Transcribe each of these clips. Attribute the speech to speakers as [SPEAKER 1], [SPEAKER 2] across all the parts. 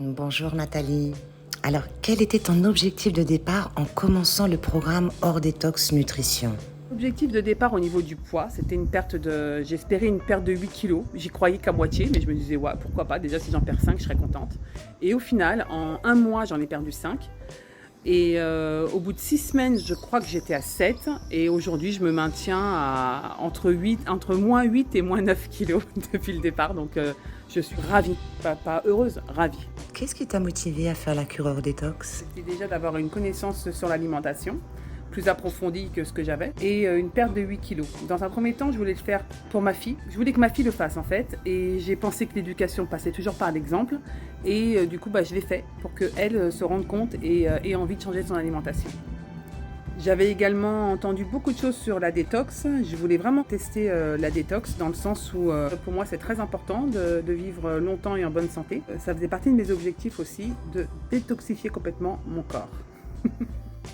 [SPEAKER 1] Bonjour Nathalie. Alors, quel était ton objectif de départ en commençant le programme Hors Détox Nutrition?
[SPEAKER 2] L'objectif de départ au niveau du poids, c'était j'espérais une perte de 8 kilos. J'y croyais qu'à moitié, mais je me disais, ouais, pourquoi pas, déjà si j'en perds 5, je serais contente. Et au final, en un mois, j'en ai perdu 5. Et au bout de 6 semaines, je crois que j'étais à 7. Et aujourd'hui, je me maintiens entre moins 8 et moins 9 kilos depuis le départ. Donc je suis ravie, pas heureuse, ravie.
[SPEAKER 1] Qu'est-ce qui t'a motivé à faire la cure hors détox?
[SPEAKER 2] C'était déjà d'avoir une connaissance sur l'alimentation, plus approfondie que ce que j'avais, et une perte de 8 kilos. Dans un premier temps, je voulais le faire pour ma fille. Je voulais que ma fille le fasse en fait, et j'ai pensé que l'éducation passait toujours par l'exemple, et du coup, je l'ai fait pour qu'elle se rende compte et ait envie de changer son alimentation. J'avais également entendu beaucoup de choses sur la détox. Je voulais vraiment tester la détox dans le sens où pour moi c'est très important de vivre longtemps et en bonne santé. Ça faisait partie de mes objectifs aussi de détoxifier complètement mon corps.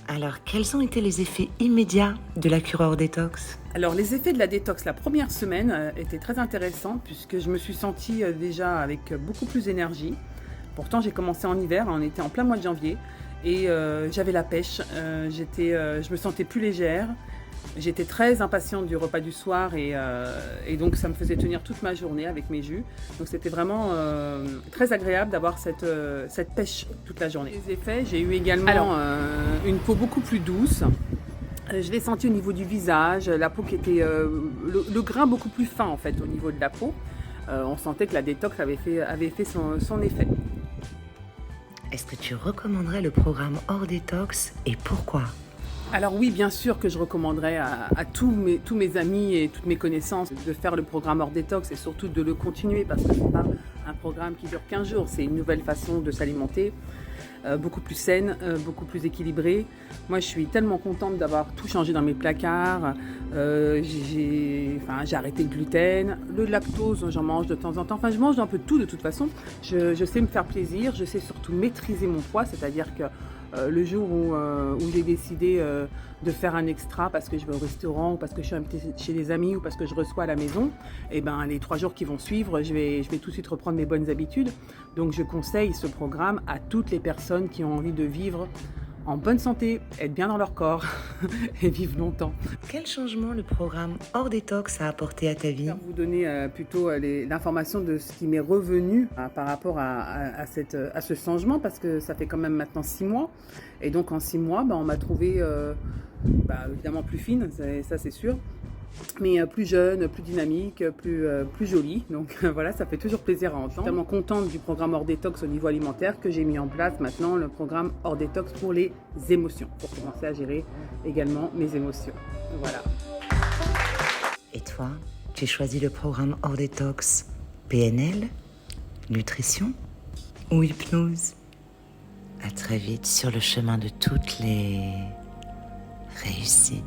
[SPEAKER 1] Alors, quels ont été les effets immédiats de la cure hors détox?
[SPEAKER 2] Alors les effets de la détox la première semaine étaient très intéressants puisque je me suis sentie déjà avec beaucoup plus d'énergie. Pourtant j'ai commencé en hiver, on était en plein mois de janvier et j'avais la pêche, je me sentais plus légère. J'étais très impatiente du repas du soir et donc ça me faisait tenir toute ma journée avec mes jus. Donc c'était vraiment très agréable d'avoir cette pêche toute la journée. Les effets, j'ai eu également une peau beaucoup plus douce. Je l'ai senti au niveau du visage, la peau qui était le grain beaucoup plus fin en fait au niveau de la peau. On sentait que la détox avait fait son effet.
[SPEAKER 1] Est-ce que tu recommanderais le programme hors détox et pourquoi?
[SPEAKER 2] Alors oui, bien sûr que je recommanderais à tous mes amis et toutes mes connaissances de faire le programme hors détox et surtout de le continuer parce que ce n'est pas un programme qui dure 15 jours, c'est une nouvelle façon de s'alimenter, beaucoup plus saine, beaucoup plus équilibrée. Moi je suis tellement contente d'avoir tout changé dans mes placards, j'ai arrêté le gluten, le lactose j'en mange de temps en temps, je mange un peu de tout de toute façon. Je sais me faire plaisir, je sais surtout maîtriser mon poids, c'est-à-dire que le jour où j'ai décidé de faire un extra parce que je vais au restaurant ou parce que je suis invitée chez des amis ou parce que je reçois à la maison, et les 3 jours qui vont suivre, je vais tout de suite reprendre mes bonnes habitudes. Donc je conseille ce programme à toutes les personnes qui ont envie de vivre en bonne santé, être bien dans leur corps et vivre longtemps.
[SPEAKER 1] Quel changement le programme hors détox a apporté à ta vie?
[SPEAKER 2] Je vais vous donner plutôt l'information de ce qui m'est revenu par rapport à ce changement parce que ça fait quand même maintenant 6 mois. Et donc en 6 mois, on m'a trouvée évidemment plus fine, ça c'est sûr. Mais plus jeune, plus dynamique, plus jolie. Donc voilà, ça fait toujours plaisir à entendre. Je suis tellement contente du programme hors détox au niveau alimentaire que j'ai mis en place maintenant le programme hors détox pour les émotions, pour commencer à gérer également mes émotions. Voilà.
[SPEAKER 1] Et toi, tu choisis le programme hors détox PNL, nutrition ou hypnose? À très vite sur le chemin de toutes les réussites.